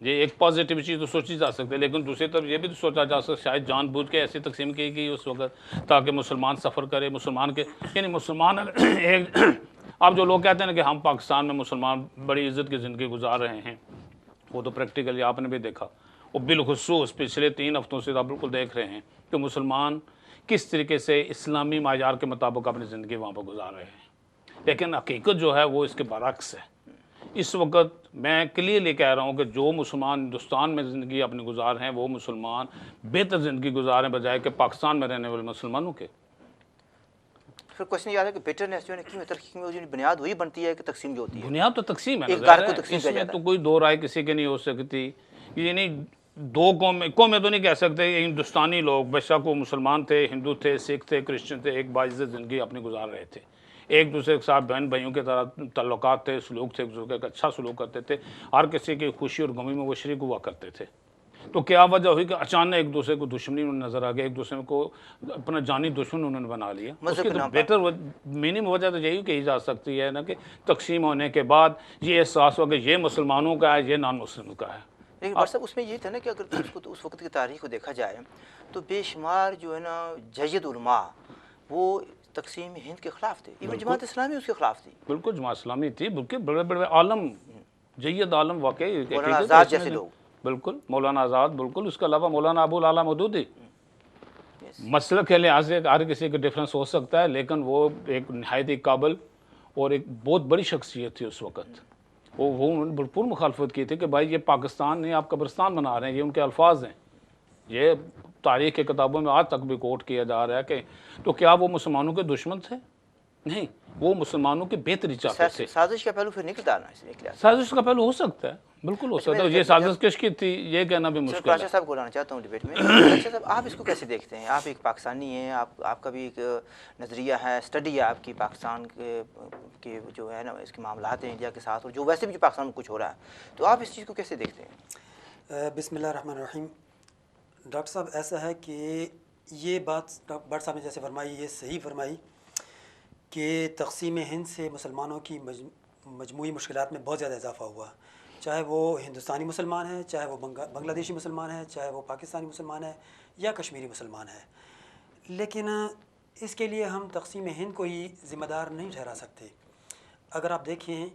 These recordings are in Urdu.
یہ ایک پازیٹیو چیز تو سوچی جا سکتی ہے، لیکن دوسری طرف یہ بھی تو سوچا جا سکتا ہے شاید جان بوجھ کے ایسی تقسیم کی گئی اس وقت تاکہ مسلمان سفر کرے، مسلمان کے یعنی مسلمان ایک اب جو لوگ کہتے ہیں نا کہ ہم پاکستان میں مسلمان بڑی عزت کی زندگی گزار رہے ہیں، وہ تو پریکٹیکلی آپ نے بھی دیکھا، اور بالخصوص پچھلے 3 ہفتوں سے آپ بالکل دیکھ رہے ہیں کہ مسلمان کس طریقے سے اسلامی معیار کے مطابق اپنی زندگی وہاں پر گزار رہے ہیں، لیکن حقیقت جو ہے وہ اس کے برعکس ہے۔ اس وقت میں کلیئرلی کہہ رہا ہوں کہ جو مسلمان ہندوستان میں زندگی اپنی گزار ہیں وہ مسلمان بہتر زندگی گزار ہیں بجائے کہ پاکستان میں رہنے والے مسلمانوں کے۔ پھر کوشچن یہ آتا ہے کہ بیٹرنیس جو ہے کیوں ترقی میں جو بنیاد وہی بنتی ہے کہ تقسیم جو ہوتی ہے، بنیاد تو تقسیم ہے نا، ایک گھر کو ظاہر ہے، تقسیم اس کیا میں جاتا تو ہے۔ کوئی دو رائے کسی کی نہیں ہو سکتی، یعنی دو قومیں تو نہیں کہہ سکتے، ہندوستانی لوگ بیشک وہ مسلمان تھے، ہندو تھے، سکھ تھے، کرسچن تھے، ایک باعزت زندگی اپنی گزار رہے تھے، ایک دوسرے کے ساتھ بہن بھائیوں کے طرح تعلقات تھے، سلوک تھے، ایک دوسرے کا اچھا سلوک کرتے تھے، ہر کسی کی خوشی اور غمی میں وہ شریک ہوا کرتے تھے۔ تو کیا وجہ ہوئی کہ اچانک ایک دوسرے کو دشمنی نظر آ گئی، ایک دوسرے کو اپنا جانی دشمن انہوں نے بنا لیا۔ اس مذہب کی کے تو نام پر۔ بہتر میننگ وجہ تو یہی کہی جا سکتی ہے نا کہ تقسیم ہونے کے بعد یہ احساس ہوا کہ یہ مسلمانوں کا ہے، یہ نان مسلموں کا ہے۔ لیکن ڈاکٹر صاحب اس میں یہ تھا نا کہ اگر اس کو اس وقت کی تاریخ کو دیکھا جائے تو بے شمار جو ہے نا جید علماء وہ تقسیم ہند کے خلاف تھے، ایون جماعت اسلامی اس کے خلاف تھی، بالکل جماعت اسلامی تھی، بلکہ بڑے بڑے عالم، جید عالم واقعی مولانا حقیقت آزاد اس میں جیسے لوگ۔ بالکل مولانا آزاد، بالکل اس کے علاوہ مولانا ابو العلا مودودی۔ Yes۔ مسلک کے لحاظ سے ہر کسی کا ڈفرینس ہو سکتا ہے، لیکن وہ ایک نہایت ہی قابل اور ایک بہت بڑی شخصیت تھی اس وقت۔ وہ انہوں نے بھرپور مخالفت کی تھی کہ بھائی یہ پاکستان نہیں، آپ قبرستان بنا رہے ہیں، یہ ان کے الفاظ ہیں، یہ تاریخ کی کتابوں میں آج تک بھی کوٹ کیا جا رہا ہے کہ تو کیا وہ مسلمانوں کے دشمن تھے؟ نہیں، وہ مسلمانوں کی بہتری چاہتے تھے۔ سازش کا پہلو پھر نکلتا نا اس نکلا۔ سازش کا پہلو ہو سکتا ہے، بالکل ہو سکتا ہے، یہ سازش کس کی تھی یہ کہنا بھی مشکل قرآن ہے۔ صاحب کو لانا چاہتا ہوں ڈبیٹ میں۔ قرآن صاحب آپ اس کو کیسے دیکھتے ہیں؟ آپ ایک پاکستانی ہیں، آپ کا بھی ایک نظریہ ہے، اسٹڈی ہے آپ کی پاکستان کے جو ہے نا اس کے معاملات ہیں انڈیا کے ساتھ، اور جو ویسے بھی جو پاکستان میں کچھ ہو رہا ہے، تو آپ اس چیز کو کیسے دیکھتے ہیں؟ بسم اللہ الرحمن الرحیم۔ ڈاکٹر صاحب ایسا ہے کہ یہ بات بٹ صاحب نے جیسے فرمائی، یہ صحیح فرمائی کہ تقسیم ہند سے مسلمانوں کی مجموعی مشکلات میں بہت زیادہ اضافہ ہوا، چاہے وہ ہندوستانی مسلمان ہیں، چاہے وہ بنگلہ دیشی مسلمان ہیں، چاہے وہ پاکستانی مسلمان ہے یا کشمیری مسلمان ہے۔ لیکن اس کے لیے ہم تقسیم ہند کو ہی ذمہ دار نہیں ٹھہرا سکتے۔ اگر آپ دیکھیں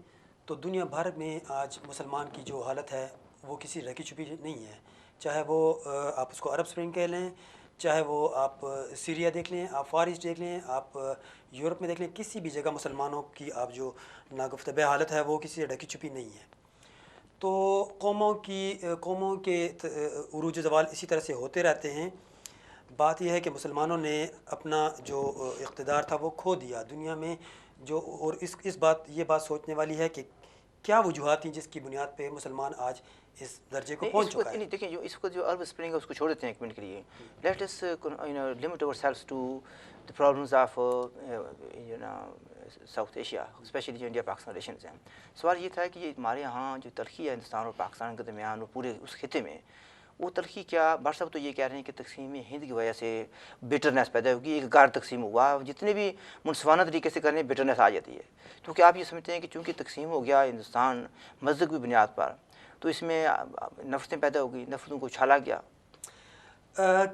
تو دنیا بھر میں آج مسلمان کی جو حالت ہے وہ کسی ڈھکی چھپی نہیں ہے، چاہے وہ آپ اس کو عرب سپرنگ کہہ لیں، چاہے وہ آپ سیریا دیکھ لیں، آپ فار ایسٹ دیکھ لیں، آپ یورپ میں دیکھ لیں، کسی بھی جگہ مسلمانوں کی آپ جو ناگفتہ حالت ہے وہ کسی ڈھکی چھپی نہیں ہے۔ تو قوموں کے عروج زوال اسی طرح سے ہوتے رہتے ہیں۔ بات یہ ہے کہ مسلمانوں نے اپنا جو اقتدار تھا وہ کھو دیا دنیا میں، جو اور یہ بات سوچنے والی ہے کہ کیا وجوہات تھیں جس کی بنیاد پہ مسلمان آج اس درجے کو پہنچ چکا ہے۔ نہیں دیکھیں، جو اس کو جو عرب اسپرنگ ہے اس کو چھوڑ دیتے ہیں ایک منٹ کے لیے۔ Let us limit ourselves to the problems of South Asia, specially جو انڈیا پاکستان ریلیشنز ہیں۔ سوال یہ تھا کہ یہ ہمارے یہاں جو تلخی ہے ہندوستان اور پاکستان کے درمیان اور پورے اس خطے میں، وہ تلخی کیا بٹ صاحب تو یہ کہہ رہے ہیں کہ تقسیم ہند کی وجہ سے بیٹرنیس پیدا ہوگی، ایک غیر تقسیم ہوا، جتنے بھی منصفانہ طریقے سے کرنے بیٹرنیس آ جاتی ہے۔ تو کیا آپ یہ سمجھتے ہیں کہ چونکہ تقسیم ہو گیا ہندوستان مذہب کی بنیاد پر، تو اس میں نفرتیں پیدا ہو گئی، نفرتوں کو اچھالا گیا؟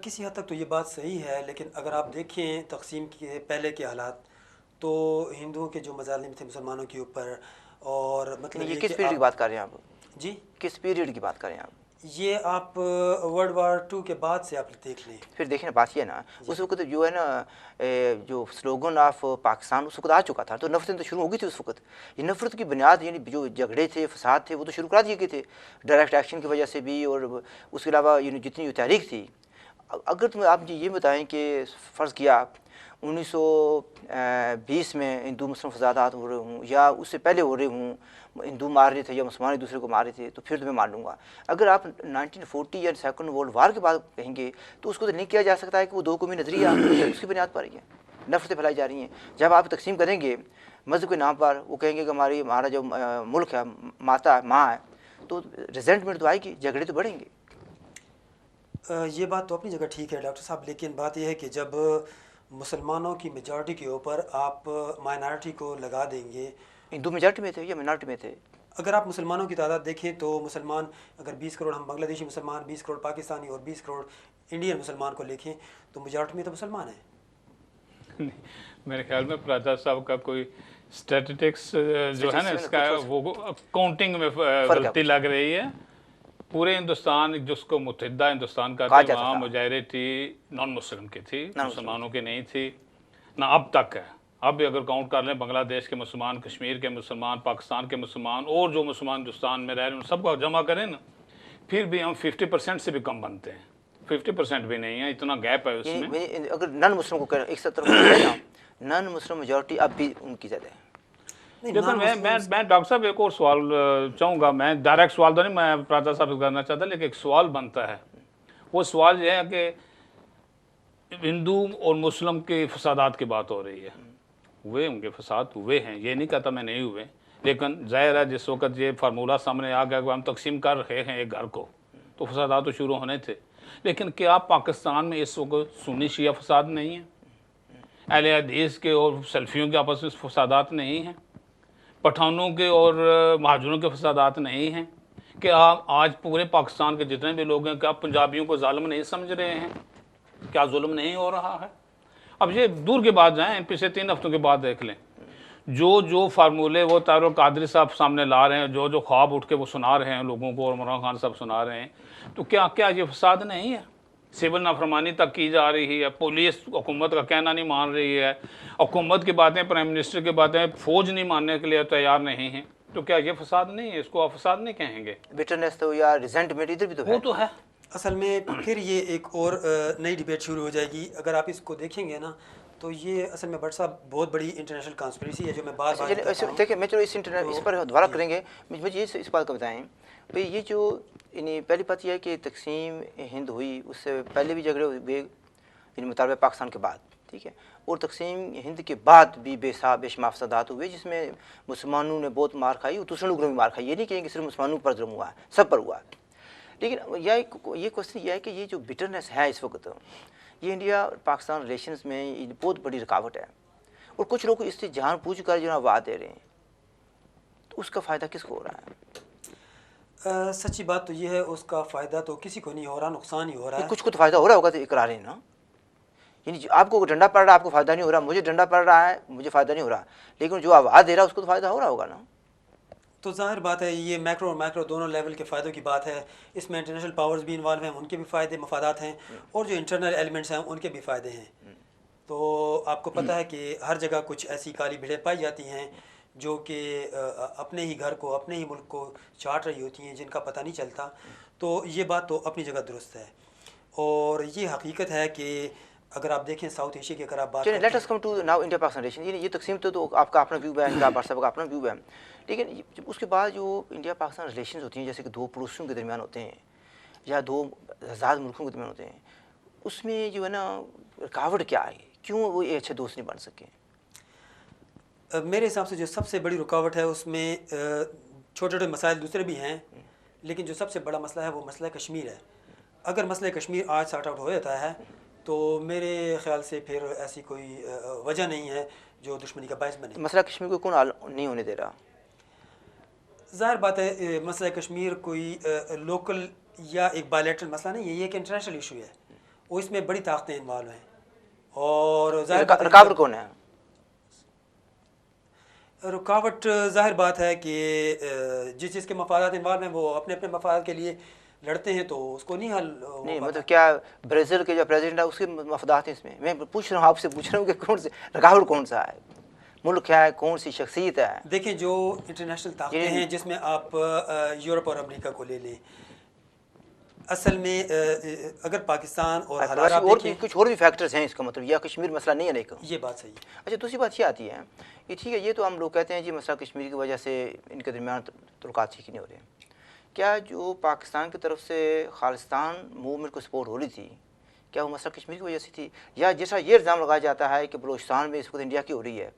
کسی حد تک تو یہ بات صحیح ہے، لیکن اگر آپ دیکھیں تقسیم کے پہلے کے حالات تو ہندوؤں کے جو مظالم تھے مسلمانوں کے اوپر، اور مطلب یہ کس پیریڈ کی بات کر رہے ہیں آپ؟ جی کس پیریڈ کی بات کر رہے ہیں آپ؟ یہ آپ ورلڈ وار 2 کے بعد سے آپ دیکھ لیں۔ پھر دیکھیں نا، بات یہ ہے نا اس وقت جو ہے نا جو سلوگن آف پاکستان اس وقت آ چکا تھا، تو نفرتیں تو شروع ہو گئی تھی اس وقت۔ یہ نفرت کی بنیاد یعنی جو جھگڑے تھے، فساد تھے، وہ تو شروع کرا دیے گئے تھے ڈائریکٹ ایکشن کی وجہ سے بھی، اور اس کے علاوہ یعنی جتنی جو تحریک تھی۔ اگر تم آپ مجھے یہ بتائیں کہ فرض کیا 1920 میں ہندو مسلم فسادات ہو رہے ہوں یا اس سے پہلے ہو رہے ہوں، ہندو مار رہے تھے یا مسلمان ایک دوسرے کو مار رہے تھے، تو پھر تمہیں مان لوں گا۔ اگر آپ 1940 یا سیکنڈ ورلڈ وار کے بعد کہیں گے تو اس کو تو نہیں کیا جا سکتا ہے کہ وہ دو قومی نظریہ اس کی بنیاد پر ہی ہے، نفرتیں پھیلائی جا رہی ہیں۔ جب آپ تقسیم کریں گے مذہب کے نام پر، وہ کہیں گے کہ ہمارا جو ملک ہے ماتا ہے، ماں ہے، تو ریزنٹمنٹ تو آئے گی، جھگڑے تو بڑھیں گے۔ یہ بات تو اپنی جگہ ٹھیک ہے ڈاکٹر صاحب، لیکن بات یہ ہے کہ جب مسلمانوں کی میجارٹی کے اوپر آپ مائنارٹی کو لگا دیں گے۔ ہندو میجارٹی میں تھے یا مائنارٹی میں تھے؟ اگر آپ مسلمانوں کی تعداد دیکھیں تو مسلمان اگر 20 کروڑ ہم بنگلہ دیشی مسلمان، 20 کروڑ پاکستانی اور 20 کروڑ انڈین مسلمان کو دیکھیں تو میجارٹی میں تو مسلمان ہیں. میرے خیال میں پراجا صاحب کا کوئی اسٹیٹسٹکس جو ہے نا اس کا وہ کاؤنٹنگ میں غلطی لگ رہی ہے. پورے ہندوستان جس کو متحدہ ہندوستان کا تھا وہاں میجارٹی نان مسلم کی تھی، مسلمانوں کی نہیں تھی، نہ اب تک ہے. اب بھی اگر کاؤنٹ کر لیں بنگلہ دیش کے مسلمان، کشمیر کے مسلمان، پاکستان کے مسلمان اور جو مسلمان ہندوستان میں رہ رہے ہیں سب کو جمع کریں نا پھر بھی ہم 50% سے بھی کم بنتے ہیں. 50% بھی نہیں ہے، اتنا گیپ ہے اس میں. اگر نان مسلم کو ایک سطر نان مسلم میجورٹی اب بھی ان کی زیادہ ہے. لیکن میں ڈاکٹر صاحب ایک اور سوال چاہوں گا. میں ڈائریکٹ سوال تو نہیں میں پراجا صاحب سے کرنا چاہتا، لیکن ایک سوال بنتا ہے. وہ سوال یہ ہے کہ ہندو اور مسلم کے فسادات کی بات ہو رہی ہے. ہوئے ہوں گے فساد، ہوئے ہیں، یہ نہیں کہتا میں نہیں ہوئے، لیکن ظاہر ہے جس وقت یہ فارمولہ سامنے آ گیا کہ ہم تقسیم کر رہے ہیں ایک گھر کو تو فسادات تو شروع ہونے تھے. لیکن کیا پاکستان میں اس وقت سنی شیعہ فساد نہیں ہیں؟ اہل حدیث کے اور سلفیوں کے آپس میں فسادات نہیں ہیں؟ پٹھانوں کے اور مہاجروں کے فسادات نہیں ہیں؟ کہ آپ آج پورے پاکستان کے جتنے بھی لوگ ہیں کیا پنجابیوں کو ظالم نہیں سمجھ رہے ہیں؟ کیا ظلم نہیں ہو رہا ہے؟ اب یہ دور کے بعد جائیں، پچھلے 3 ہفتوں کے بعد دیکھ لیں جو فارمولے وہ طاہر القادری صاحب سامنے لا رہے ہیں، جو خواب اٹھ کے وہ سنا رہے ہیں لوگوں کو اور عمران خان صاحب سنا رہے ہیں، تو کیا یہ فساد نہیں ہے؟ سول نافرمانی تک کی جا رہی ہے، پولیس حکومت کا کہنا نہیں مان رہی ہے، حکومت کی باتیں، پرائم منسٹر کی باتیں فوج نہیں ماننے کے لیے تیار نہیں ہیں، تو کیا یہ فساد نہیں ہے؟ اس کو آپ فساد نہیں کہیں گے؟ بٹرنس تو یا ریزنٹمنٹ ادھر بھی تو ہے. وہ تو ہے. اصل میں پھر یہ ایک اور نئی ڈبیٹ شروع ہو جائے گی. اگر آپ اس کو دیکھیں گے نا تو یہ اصل میں بٹ صاحب بہت بڑی انٹرنیشنل کانسپریسی ہے جو میں بار دیکھیں میں چلو اس پر دوبارہ کریں گے. مجھے یہ اس بات کا بتائیں بھئی، یہ جو پہلی بات یہ ہے کہ تقسیم ہند ہوئی، اس سے پہلے بھی جھگڑے ہوئے مطالبہ پاکستان کے بعد، ٹھیک ہے، اور تقسیم ہند کے بعد بھی بے شمار فسادات ہوئے جس میں مسلمانوں نے بہت مار کھائی اور دوسرے لوگوں نے بھی مار کھائی. یہ نہیں کہیں کہ صرف مسلمانوں پر ظلم ہوا ہے، سب پر ہوا ہے. لیکن یہ کوشچن یہ ہے کہ یہ جو بٹرنس ہے اس وقت، یہ انڈیا اور پاکستان ریلیشنز میں بہت بڑی رکاوٹ ہے. اور کچھ لوگ اس سے جان بوجھ کر جو آواز دے رہے ہیں، تو اس کا فائدہ کس کو ہو رہا ہے؟ سچی بات تو یہ ہے اس کا فائدہ تو کسی کو نہیں ہو رہا، نقصان ہی ہو رہا ہے. کچھ کو تو فائدہ ہو رہا ہوگا تو اقرار ہے نا. یعنی آپ کو ڈنڈا پڑ رہا ہے آپ کو فائدہ نہیں ہو رہا، مجھے ڈنڈا پڑ رہا ہے مجھے فائدہ نہیں ہو رہا، لیکن جو آواز دے رہا ہے اس کو تو فائدہ ہو رہا ہوگا نا. تو ظاہر بات ہے یہ میکرو اور مائکرو دونوں لیول کے فائدوں کی بات ہے. اس میں انٹرنیشنل پاورز بھی انوالو ہیں، ان کے بھی فائدے مفادات ہیں، اور جو انٹرنل ایلیمنٹس ہیں ان کے بھی فائدے ہیں. تو آپ کو پتہ ہے کہ ہر جگہ کچھ ایسی کالی بھیڑیں پائی جاتی ہیں جو کہ اپنے ہی گھر کو، اپنے ہی ملک کو چاٹ رہی ہوتی ہیں، جن کا پتہ نہیں چلتا. تو یہ بات تو اپنی جگہ درست ہے، اور یہ حقیقت ہے کہ اگر آپ دیکھیں ساؤتھ ایشیا کی اگر آپ بات let us come to now India Pakistan relation. یہ تقسیم تو آپ کا اپنا ویو ہے، انڈیا صاحب کا اپنا ویو ہے، لیکن اس کے بعد جو انڈیا پاکستان ریلیشنز ہوتی ہیں جیسے کہ دو پڑوسیوں کے درمیان ہوتے ہیں یا دو آزاد ملکوں کے درمیان ہوتے ہیں، اس میں جو ہے نا رکاوٹ کیا ہے؟ کیوں وہ ایک اچھے دوست نہیں بن سکے؟ میرے حساب سے جو سب سے بڑی رکاوٹ ہے اس میں چھوٹے چھوٹے مسائل دوسرے بھی ہیں، لیکن جو سب سے بڑا مسئلہ ہے وہ مسئلہ کشمیر ہے. اگر مسئلہ کشمیر آج سارٹ آؤٹ ہو جاتا ہے تو میرے خیال سے پھر ایسی کوئی وجہ نہیں ہے جو دشمنی کا باعث بنے. مسئلہ کشمیر کو کون نہیں ہونے دے رہا؟ ظاہر بات ہے مسئلہ کشمیر کوئی لوکل یا ایک بائیلیٹرل مسئلہ نہیں ہے، یہ ایک انٹرنیشنل ایشو ہے، وہ اس میں بڑی طاقتیں انوالو ہیں. اور رکاوٹ کون ہے؟ رکاوٹ ظاہر بات ہے کہ جس چیز کے مفادات انوالو ہیں وہ اپنے اپنے مفاد کے لیے لڑتے ہیں، تو اس کو نہیں حل نہیں. مطلب کیا برازیل کے جو پریزیڈنٹ ہے اس کے مفادات ہیں اس میں؟ میں پوچھ رہا ہوں، آپ سے پوچھ رہا ہوں کہ کون سے رکاوٹ کون سا ہے؟ ملک ہے، کون سی شخصیت ہے؟ دیکھیں جو انٹرنیشنل طاقتیں ہیں جس میں آپ یورپ اور امریکہ کو لے لیں، اصل میں اگر پاکستان اور حالات اور بھی کچھ اور بھی فیکٹرز ہیں اس کا مطلب، یا کشمیر مسئلہ نہیں ہے لیکن یہ بات صحیح ہے. اچھا دوسری بات یہ آتی ہے کہ ٹھیک ہے یہ تو ہم لوگ کہتے ہیں جی مسئلہ کشمیر کی وجہ سے ان کے درمیان تعلقات ٹھیک نہیں ہو رہے ہیں. کیا جو پاکستان کی طرف سے خالصتان موومنٹ کو سپورٹ ہو رہی تھی، کیا وہ مسئلہ کشمیر کی وجہ سے تھی؟ یا جیسا یہ الزام لگایا جاتا ہے کہ بلوچستان میں اس وقت انڈیا کی ہو رہی ہے،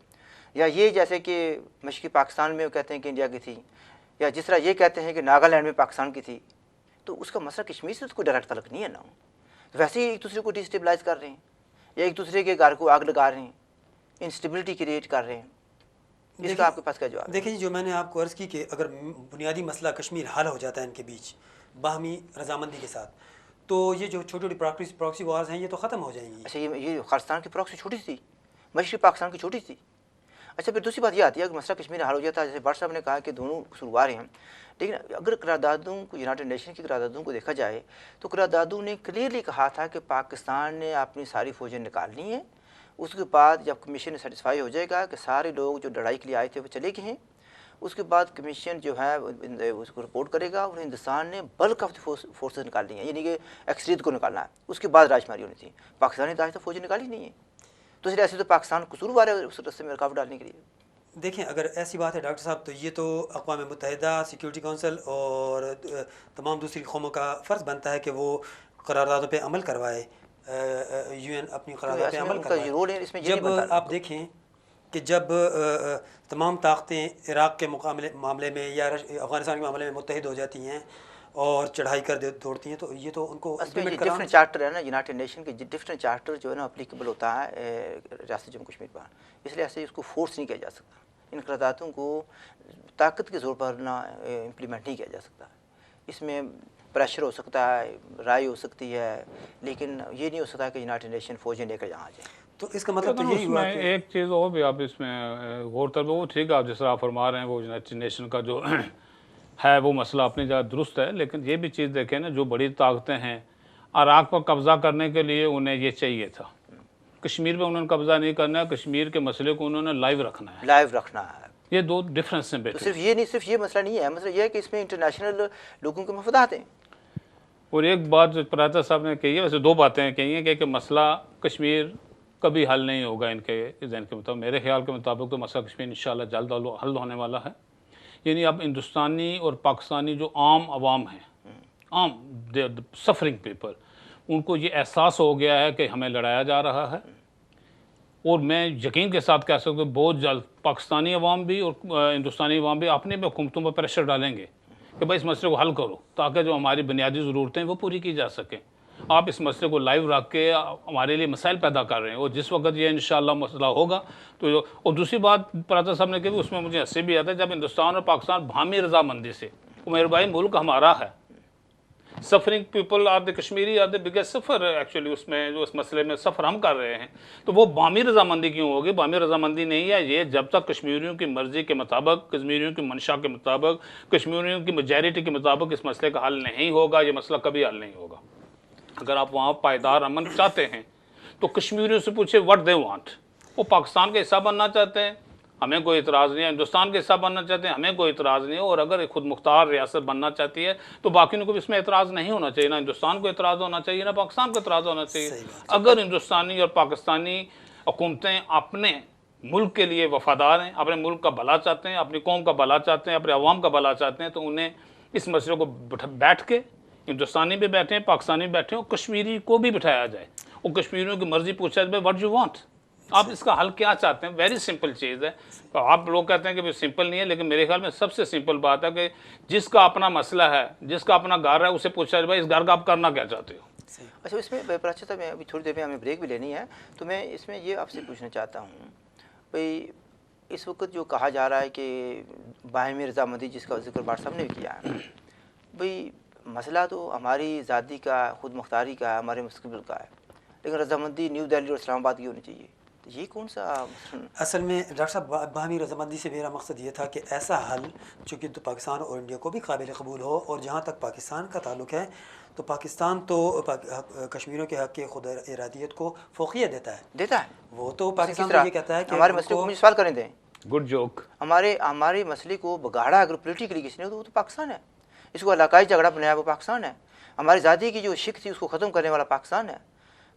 یا یہ جیسے کہ مشرقی پاکستان میں وہ کہتے ہیں کہ انڈیا کی تھی، یا جس طرح یہ کہتے ہیں کہ ناگالینڈ میں پاکستان کی تھی، تو اس کا مسئلہ کشمیر سے تو کوئی ڈائریکٹ تعلق نہیں ہے نا. ویسے ہی ایک دوسرے کو ڈیسٹیبلائز کر رہے ہیں، یا ایک دوسرے کے گھر کو آگ لگا رہے ہیں، انسٹیبلٹی کریٹ کر رہے ہیں. اس کا آپ کے پاس کیا جواب ہے؟ دیکھیں جی، جو میں نے آپ کو عرض کی کہ اگر بنیادی مسئلہ کشمیر حل ہو جاتا ہے ان کے بیچ باہمی رضامندی کے ساتھ، تو یہ جو چھوٹی چھوٹی پراکسی وارز ہیں یہ تو ختم ہو جائیں گی. اچھا یہ خالستان کی پراکسی چھوٹی تھی، مشرقی پاکستان کی چھوٹی تھی. اچھا پھر دوسری بات یہ آتی ہے کہ مسئلہ کشمیر حل ہو جاتا ہے، جیسے بٹ صاحب نے کہا کہ دونوں قصوروار ہیں، لیکن اگر قراردادوں کو، یونائٹڈ نیشن کی قراردادوں کو دیکھا جائے تو قراردادوں نے کلیئرلی کہا تھا کہ پاکستان نے اپنی ساری فوجیں نکالنی ہیں. اس کے بعد جب کمیشن سیٹسفائی ہو جائے گا کہ سارے لوگ جو لڑائی کے لیے آئے تھے وہ چلے گئے ہیں، اس کے بعد کمیشن جو ہے اس کو رپورٹ کرے گا اور ہندوستان نے بلک آف دی فورسز نکالنی ہیں، یعنی کہ اکثریت کو نکالنا ہے. اس کے بعد راج ماری ہونی تھی. پاکستان نے آج تک فوجیں نکالی نہیں ہیں، تو اس لیے ایسے تو پاکستان قصوروار ہے اس رستے میں رکاوٹ ڈالنے کے لیے. دیکھیں اگر ایسی بات ہے ڈاکٹر صاحب، تو یہ تو اقوام متحدہ، سیکیورٹی کونسل اور تمام دوسری قوموں کا فرض بنتا ہے کہ وہ قراردادوں پہ عمل کروائے، یو این اپنی قرارداد پہ عمل کروائے. جب آپ دیکھیں کہ جب تمام طاقتیں عراق کے معاملے میں یا افغانستان کے معاملے میں متحد ہو جاتی ہیں اور چڑھائی کر دوڑتی ہیں، تو یہ تو ان کو ڈفرینٹ چارٹر ہے نا، یونائٹڈ نیشن کے ڈفرینٹ چارٹر جو ہے نا اپلیکیبل ہوتا ہے ریاست جموں کشمیر پر. اس لیے ایسے اس کو فورس نہیں کیا جا سکتا، ان قراردادوں کو طاقت کے زور پر نہ امپلیمنٹ نہیں کیا جا سکتا. اس میں پریشر ہو سکتا ہے، رائے ہو سکتی ہے، لیکن یہ نہیں ہو سکتا کہ یونائٹڈ نیشن فوجیں لے کر یہاں آ جائیں. تو اس کا مطلب تو یہی ہوا کہ ایک چیز اور بھی آپ اس میں غور طلب، وہ ٹھیک ہے آپ جس طرح آپ فرما رہے ہیں وہ یونائٹڈ نیشن کا جو ہے وہ مسئلہ اپنی جگہ درست ہے، لیکن یہ بھی چیز دیکھیں نا، جو بڑی طاقتیں ہیں عراق پر قبضہ کرنے کے لیے انہیں یہ چاہیے تھا، کشمیر پہ انہوں نے قبضہ نہیں کرنا ہے، کشمیر کے مسئلے کو انہوں نے لائیو رکھنا ہے. یہ دو ڈفرینس ہیں بیٹے. صرف یہ نہیں، صرف یہ مسئلہ نہیں ہے، مسئلہ یہ ہے کہ اس میں انٹرنیشنل لوگوں کے مفادات ہیں. اور ایک بات جو پراتا صاحب نے کہی ہے، ویسے دو باتیں کہی ہیں کہ مسئلہ کشمیر کبھی حل نہیں ہوگا ان کے ذہن کے مطابق. میرے خیال کے مطابق تو مسئلہ کشمیر انشاءاللہ جلد حل ہونے والا ہے. یعنی اب ہندوستانی اور پاکستانی جو عام عوام ہیں، عام سفرنگ پیپل، ان کو یہ احساس ہو گیا ہے کہ ہمیں لڑایا جا رہا ہے. اور میں یقین کے ساتھ کہہ سکتا ہوں بہت جلد پاکستانی عوام بھی اور ہندوستانی عوام بھی اپنے بھی حکومتوں پر پریشر ڈالیں گے کہ بھائی اس مسئلے کو حل کرو، تاکہ جو ہماری بنیادی ضرورتیں ہیں وہ پوری کی جا سکیں. آپ اس مسئلے کو لائیو رکھ کے ہمارے لیے مسائل پیدا کر رہے ہیں، اور جس وقت یہ انشاءاللہ مسئلہ ہوگا تو. اور دوسری بات پراتا صاحب نے کہی، اس میں مجھے ہنسی بھی آتا ہے، جب ہندوستان اور پاکستان باہمی رضامندی سے، میرے بھائی ملک ہمارا ہے، suffering people are the Kashmiri are the biggest sufferer actually, اس میں جو اس مسئلے میں سفر ہم کر رہے ہیں، تو وہ باہمی رضامندی کیوں ہوگی؟ باہمی رضامندی نہیں ہے یہ جب تک کشمیریوں کی مرضی کے مطابق، کشمیریوں کی منشا کے مطابق، کشمیریوں کی میجارٹی کے مطابق اس مسئلے کا حل نہیں ہوگا. یہ مسئلہ کبھی حل نہیں ہوگا. اگر آپ وہاں پائیدار امن چاہتے ہیں تو کشمیریوں سے پوچھے واٹ دے وانٹ. وہ پاکستان کا حصہ بننا چاہتے ہیں، ہمیں کوئی اعتراض نہیں ہے. ہندوستان کا حصہ بننا چاہتے ہیں، ہمیں کوئی اعتراض نہیں ہے. اور اگر خود مختار ریاست بننا چاہتی ہے تو باقیوں کو بھی اس میں اعتراض نہیں ہونا چاہیے. نہ ہندوستان کو اعتراض ہونا چاہیے، نہ پاکستان کو اعتراض ہونا چاہیے. اگر ہندوستانی اور پاکستانی حکومتیں اپنے ملک کے لیے وفادار ہیں، اپنے ملک کا بھلا چاہتے ہیں، اپنی قوم کا بھلا چاہتے ہیں، اپنے عوام کا بھلا چاہتے ہیں، تو انہیں اس مسئلے کو بیٹھ کے، ہندوستانی بھی بیٹھیں، پاکستانی بھی بیٹھیں، اور کشمیری کو بھی بٹھایا جائے اور کشمیریوں کی مرضی پوچھا جائے واٹ یو وانٹ، آپ اس کا حل کیا چاہتے ہیں. ویری سمپل چیز ہے. آپ لوگ کہتے ہیں کہ سمپل نہیں ہے، لیکن میرے خیال میں سب سے سمپل بات ہے کہ جس کا اپنا مسئلہ ہے، جس کا اپنا گھر ہے، اسے پوچھا جائے بھائی اس گھر کا آپ کرنا کیا چاہتے ہو. اچھا اس میں پراچا صاحب، میں ابھی تھوڑی دیر میں ہمیں بریک بھی لینی ہے، تو میں اس میں یہ آپ سے پوچھنا چاہتا ہوں بھائی اس وقت جو کہا جا رہا ہے کہ باہمی رضامندی جس کا ذکر بھٹ صاحب نے بھی کیا ہے، بھائی مسئلہ تو ہماری ذاتی کا، خود مختاری کا ہے، ہمارے مستقبل کا ہے، لیکن رضامندی نیو دہلی اور اسلام آباد کی ہونی چاہیے. تو یہ کون سا اصل میں ڈاکٹر صاحب باہمی رضامندی سے میرا مقصد یہ تھا کہ ایسا حل چونکہ تو پاکستان اور انڈیا کو بھی قابل قبول ہو. اور جہاں تک پاکستان کا تعلق ہے تو پاکستان تو کشمیریوں کے حق کے خود ارادیت کو فوقیت دیتا ہے. وہ تو پاکستان کو یہ کہتا ہے کہ ہمارے مسئلے کو مجھے سوال کرنے دیں. Good joke. ہمارے مسئلے کو بگاڑا اگر پولیٹیکلی کسی نے تو وہ تو پاکستان ہے. اس کو علاقائی جھگڑا بنایا وہ پاکستان ہے. ہماری ذاتی کی جو شک تھی اس کو ختم کرنے والا پاکستان ہے.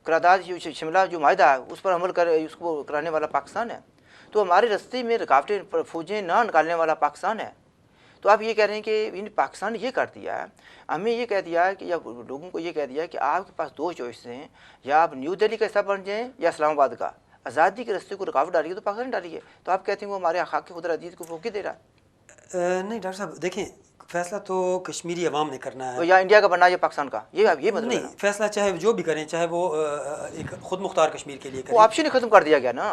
قرارداد شملہ جو معاہدہ ہے اس پر عمل اس کو کرانے والا پاکستان ہے. تو ہمارے رستے میں رکاوٹیں، فوجیں نہ نکالنے والا پاکستان ہے. تو آپ یہ کہہ رہے ہیں کہ پاکستان نے یہ کر دیا ہے، ہمیں یہ کہہ دیا ہے کہ یا لوگوں کو یہ کہہ دیا ہے کہ آپ کے پاس دو چوائسیں ہیں، یا آپ نیو دہلی کا حصہ بن جائیں یا اسلام آباد کا. آزادی کے رستے کو رکاوٹ ڈالی ہے تو پاکستان ڈالی ہے. تو آپ کہتے ہیں وہ ہمارے حق خود ارادیت کو فوقیت دے رہا ہے. نہیں ڈاکٹر صاحب دیکھیں، فیصلہ تو کشمیری عوام نے کرنا ہے، یا انڈیا کا بننا یا پاکستان کا، یہ مطلب نہیں. فیصلہ چاہے جو بھی کریں، چاہے وہ ایک خود مختار کشمیر کے لیے کریں. وہ آپشن ہی ختم کر دیا گیا نا.